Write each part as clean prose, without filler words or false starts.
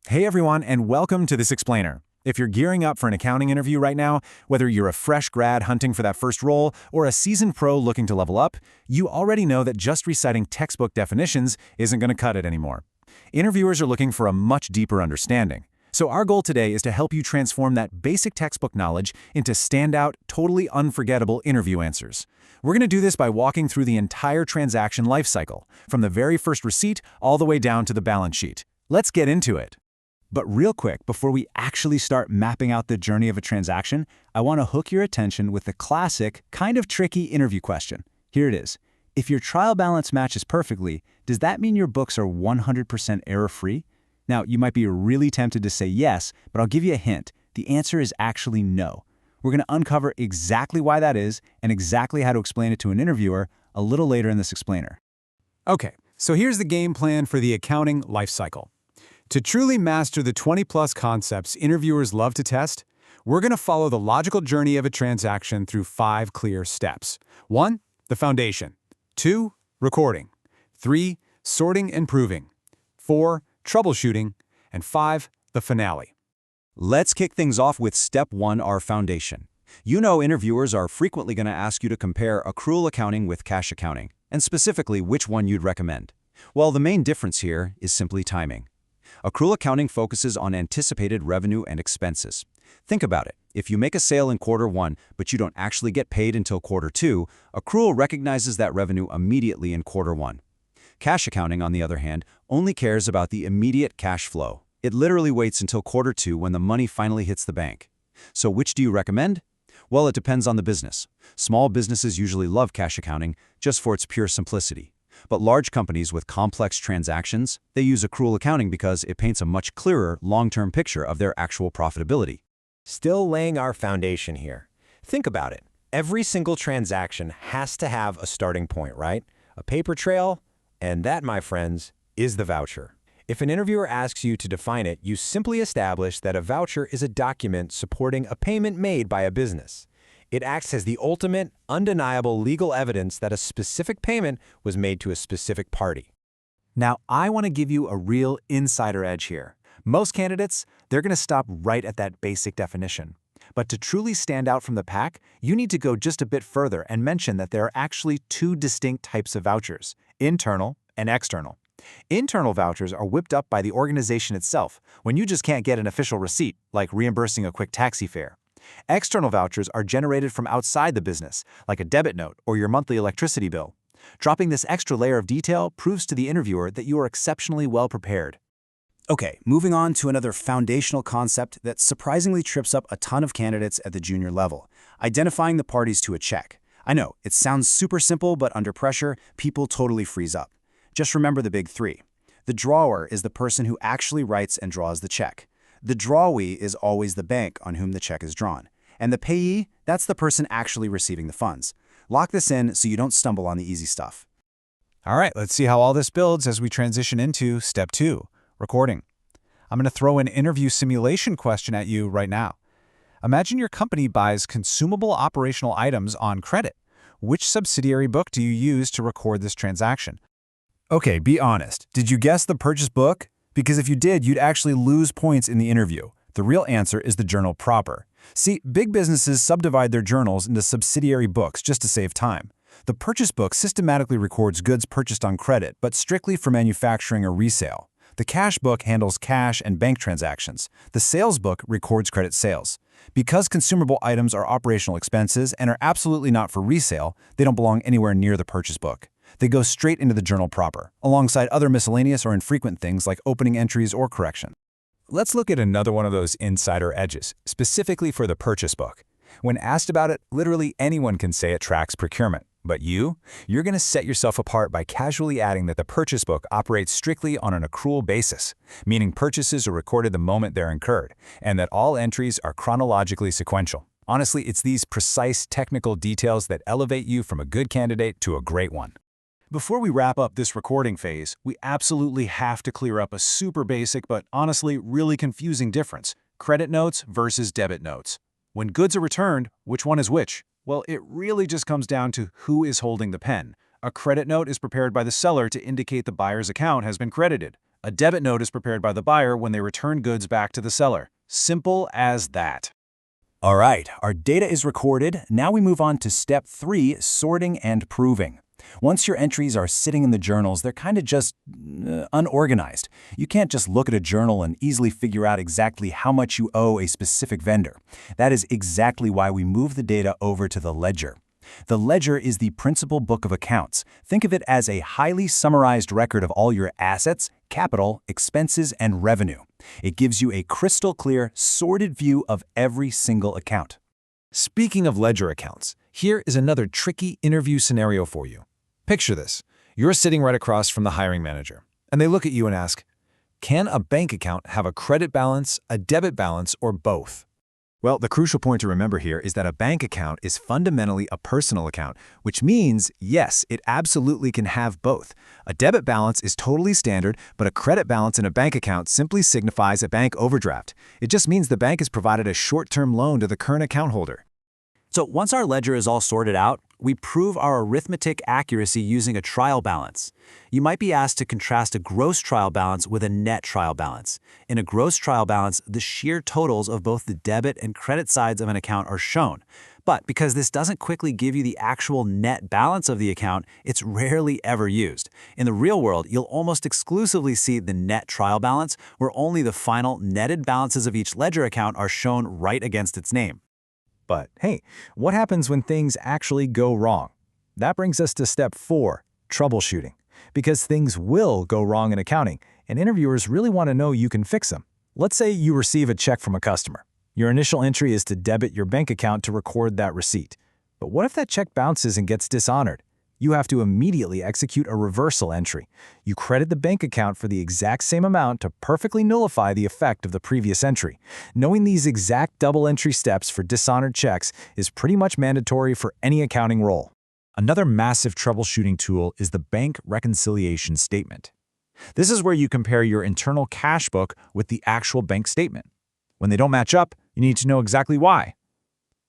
Hey everyone, and welcome to This Explainer. If you're gearing up for an accounting interview right now, whether you're a fresh grad hunting for that first role or a seasoned pro looking to level up, you already know that just reciting textbook definitions isn't going to cut it anymore. Interviewers are looking for a much deeper understanding. So our goal today is to help you transform that basic textbook knowledge into standout, totally unforgettable interview answers. We're going to do this by walking through the entire transaction lifecycle, from the very first receipt all the way down to the balance sheet. Let's get into it. But real quick, before we actually start mapping out the journey of a transaction, I want to hook your attention with the classic, kind of tricky interview question. Here it is. If your trial balance matches perfectly, does that mean your books are 100% error-free? Now, you might be really tempted to say yes, but I'll give you a hint. The answer is actually no. We're going to uncover exactly why that is and exactly how to explain it to an interviewer a little later in this explainer. Okay, so here's the game plan for the accounting lifecycle. To truly master the 20-plus concepts interviewers love to test, we're going to follow the logical journey of a transaction through 5 clear steps. 1. The foundation. 2. Recording. 3. Sorting and proving. 4. Troubleshooting. And 5. The finale. Let's kick things off with step 1, our foundation. You know interviewers are frequently going to ask you to compare accrual accounting with cash accounting, and specifically which one you'd recommend. Well, the main difference here is simply timing. Accrual accounting focuses on anticipated revenue and expenses. Think about it. If you make a sale in quarter 1, but you don't actually get paid until quarter 2, accrual recognizes that revenue immediately in quarter 1. Cash accounting, on the other hand, only cares about the immediate cash flow. It literally waits until quarter 2 when the money finally hits the bank. So which do you recommend? Well, it depends on the business. Small businesses usually love cash accounting just for its pure simplicity. But large companies with complex transactions, they use accrual accounting because it paints a much clearer long-term picture of their actual profitability. Still laying our foundation here. Think about it. Every single transaction has to have a starting point, right? A paper trail, and that, my friends, is the voucher. If an interviewer asks you to define it, you simply establish that a voucher is a document supporting a payment made by a business. It acts as the ultimate, undeniable legal evidence that a specific payment was made to a specific party. Now, I want to give you a real insider edge here. Most candidates, they're going to stop right at that basic definition. But to truly stand out from the pack, you need to go just a bit further and mention that there are actually 2 distinct types of vouchers, internal and external. Internal vouchers are whipped up by the organization itself when you just can't get an official receipt, like reimbursing a quick taxi fare. External vouchers are generated from outside the business, like a debit note or your monthly electricity bill. Dropping this extra layer of detail proves to the interviewer that you are exceptionally well prepared. Okay, moving on to another foundational concept that surprisingly trips up a ton of candidates at the junior level: identifying the parties to a check. I know, it sounds super simple, but under pressure, people totally freeze up. Just remember the big 3. The drawer is the person who actually writes and draws the check. The drawee is always the bank on whom the check is drawn. And the payee, that's the person actually receiving the funds. Lock this in so you don't stumble on the easy stuff. All right, let's see how all this builds as we transition into step 2, recording. I'm going to throw an interview simulation question at you right now. Imagine your company buys consumable operational items on credit. Which subsidiary book do you use to record this transaction? Okay, be honest. Did you guess the purchase book? Because if you did, you'd actually lose points in the interview. The real answer is the journal proper. See, big businesses subdivide their journals into subsidiary books just to save time. The purchase book systematically records goods purchased on credit, but strictly for manufacturing or resale. The cash book handles cash and bank transactions. The sales book records credit sales. Because consumable items are operational expenses and are absolutely not for resale, they don't belong anywhere near the purchase book. They go straight into the journal proper, alongside other miscellaneous or infrequent things like opening entries or correction. Let's look at another one of those insider edges, specifically for the purchase book. When asked about it, literally anyone can say it tracks procurement. But you're going to set yourself apart by casually adding that the purchase book operates strictly on an accrual basis, meaning purchases are recorded the moment they're incurred, and that all entries are chronologically sequential. Honestly, it's these precise technical details that elevate you from a good candidate to a great one. Before we wrap up this recording phase, we absolutely have to clear up a super basic but honestly really confusing difference: credit notes versus debit notes. When goods are returned, which one is which? Well, it really just comes down to who is holding the pen. A credit note is prepared by the seller to indicate the buyer's account has been credited. A debit note is prepared by the buyer when they return goods back to the seller. Simple as that. All right, our data is recorded. Now we move on to step 3, sorting and proving. Once your entries are sitting in the journals, they're kind of just unorganized. You can't just look at a journal and easily figure out exactly how much you owe a specific vendor. That is exactly why we move the data over to the ledger. The ledger is the principal book of accounts. Think of it as a highly summarized record of all your assets, capital, expenses, and revenue. It gives you a crystal clear, sorted view of every single account. Speaking of ledger accounts, here is another tricky interview scenario for you. Picture this. You're sitting right across from the hiring manager, and they look at you and ask, can a bank account have a credit balance, a debit balance, or both? Well, the crucial point to remember here is that a bank account is fundamentally a personal account, which means, yes, it absolutely can have both. A debit balance is totally standard, but a credit balance in a bank account simply signifies a bank overdraft. It just means the bank has provided a short-term loan to the current account holder. So once our ledger is all sorted out, we prove our arithmetic accuracy using a trial balance. You might be asked to contrast a gross trial balance with a net trial balance. In a gross trial balance, the sheer totals of both the debit and credit sides of an account are shown. But because this doesn't quickly give you the actual net balance of the account, it's rarely ever used. In the real world, you'll almost exclusively see the net trial balance, where only the final netted balances of each ledger account are shown right against its name. But hey, what happens when things actually go wrong? That brings us to step 4, troubleshooting. Because things will go wrong in accounting, and interviewers really want to know you can fix them. Let's say you receive a check from a customer. Your initial entry is to debit your bank account to record that receipt. But what if that check bounces and gets dishonored? You have to immediately execute a reversal entry. You credit the bank account for the exact same amount to perfectly nullify the effect of the previous entry. Knowing these exact double entry steps for dishonored checks is pretty much mandatory for any accounting role. Another massive troubleshooting tool is the bank reconciliation statement. This is where you compare your internal cash book with the actual bank statement. When they don't match up, you need to know exactly why.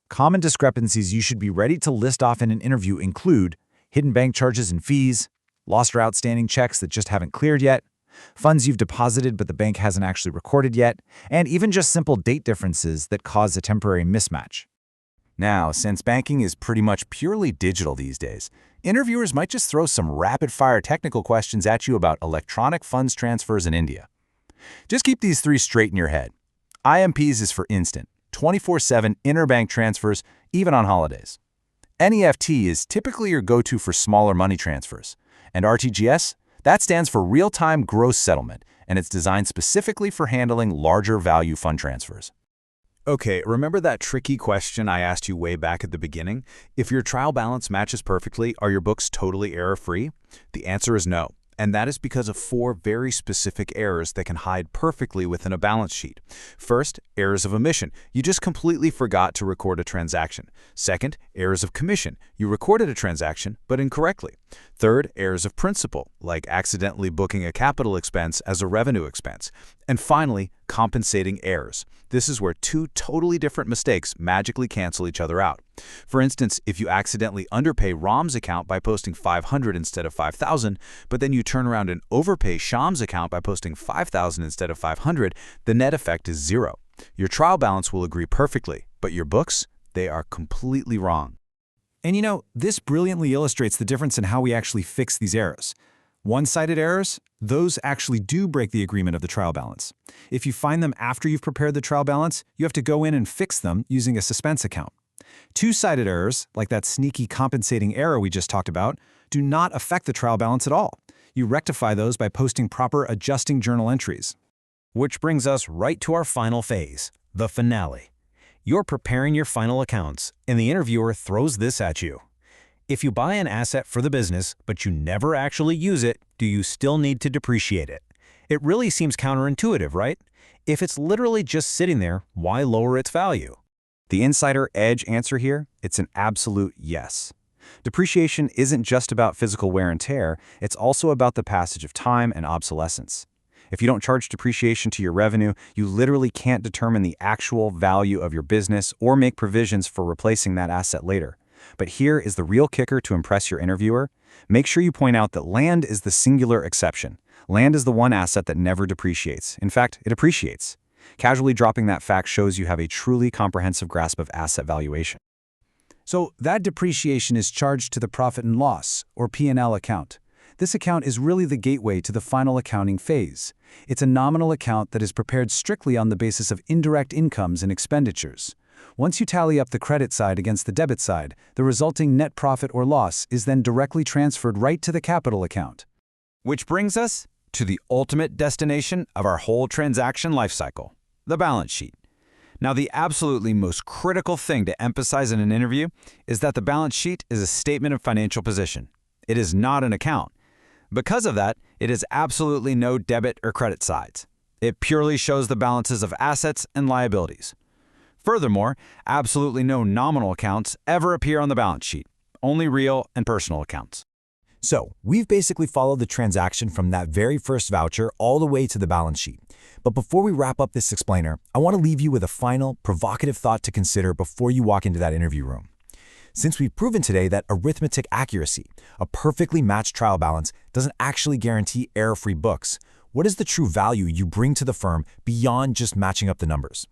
Common discrepancies you should be ready to list off in an interview include hidden bank charges and fees, lost or outstanding checks that just haven't cleared yet, funds you've deposited but the bank hasn't actually recorded yet, and even just simple date differences that cause a temporary mismatch. Now, since banking is pretty much purely digital these days, interviewers might just throw some rapid-fire technical questions at you about electronic funds transfers in India. Just keep these 3 straight in your head. IMPs is for instant, 24/7 interbank transfers, even on holidays. NEFT is typically your go-to for smaller money transfers. And RTGS? That stands for Real-Time Gross Settlement, and it's designed specifically for handling larger value fund transfers. Okay, remember that tricky question I asked you way back at the beginning? If your trial balance matches perfectly, are your books totally error-free? The answer is no. And that is because of 4 very specific errors that can hide perfectly within a balance sheet. First, errors of omission. You just completely forgot to record a transaction. Second, errors of commission. You recorded a transaction, but incorrectly. Third, errors of principal, like accidentally booking a capital expense as a revenue expense. And finally, compensating errors. This is where 2 totally different mistakes magically cancel each other out. For instance, if you accidentally underpay Ram's account by posting 500 instead of 5,000, but then you turn around and overpay Sham's account by posting 5,000 instead of 500, the net effect is 0. Your trial balance will agree perfectly, but your books, they are completely wrong. And you know, this brilliantly illustrates the difference in how we actually fix these errors. One-sided errors, those actually do break the agreement of the trial balance. If you find them after you've prepared the trial balance, you have to go in and fix them using a suspense account. Two-sided errors, like that sneaky compensating error we just talked about, do not affect the trial balance at all. You rectify those by posting proper adjusting journal entries. Which brings us right to our final phase, the finale. You're preparing your final accounts, and the interviewer throws this at you. If you buy an asset for the business, but you never actually use it, do you still need to depreciate it? It really seems counterintuitive, right? If it's literally just sitting there, why lower its value? The insider edge answer here, it's an absolute yes. Depreciation isn't just about physical wear and tear, it's also about the passage of time and obsolescence. If you don't charge depreciation to your revenue, you literally can't determine the actual value of your business or make provisions for replacing that asset later. But here is the real kicker to impress your interviewer. Make sure you point out that land is the singular exception. Land is the one asset that never depreciates. In fact, it appreciates. Casually dropping that fact shows you have a truly comprehensive grasp of asset valuation. So that depreciation is charged to the profit and loss, or P&L account. This account is really the gateway to the final accounting phase. It's a nominal account that is prepared strictly on the basis of indirect incomes and expenditures. Once you tally up the credit side against the debit side, the resulting net profit or loss is then directly transferred right to the capital account. Which brings us to the ultimate destination of our whole transaction lifecycle, the balance sheet. Now, the absolutely most critical thing to emphasize in an interview is that the balance sheet is a statement of financial position. It is not an account. Because of that, it has absolutely no debit or credit sides. It purely shows the balances of assets and liabilities. Furthermore, absolutely no nominal accounts ever appear on the balance sheet, only real and personal accounts. So, we've basically followed the transaction from that very first voucher all the way to the balance sheet. But before we wrap up this explainer, I want to leave you with a final, provocative thought to consider before you walk into that interview room. Since we've proven today that arithmetic accuracy, a perfectly matched trial balance, doesn't actually guarantee error-free books, what is the true value you bring to the firm beyond just matching up the numbers?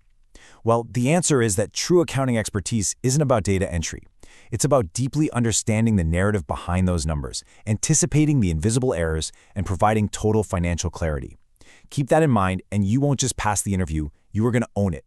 Well, the answer is that true accounting expertise isn't about data entry. It's about deeply understanding the narrative behind those numbers, anticipating the invisible errors, and providing total financial clarity. Keep that in mind, and you won't just pass the interview, you are going to own it.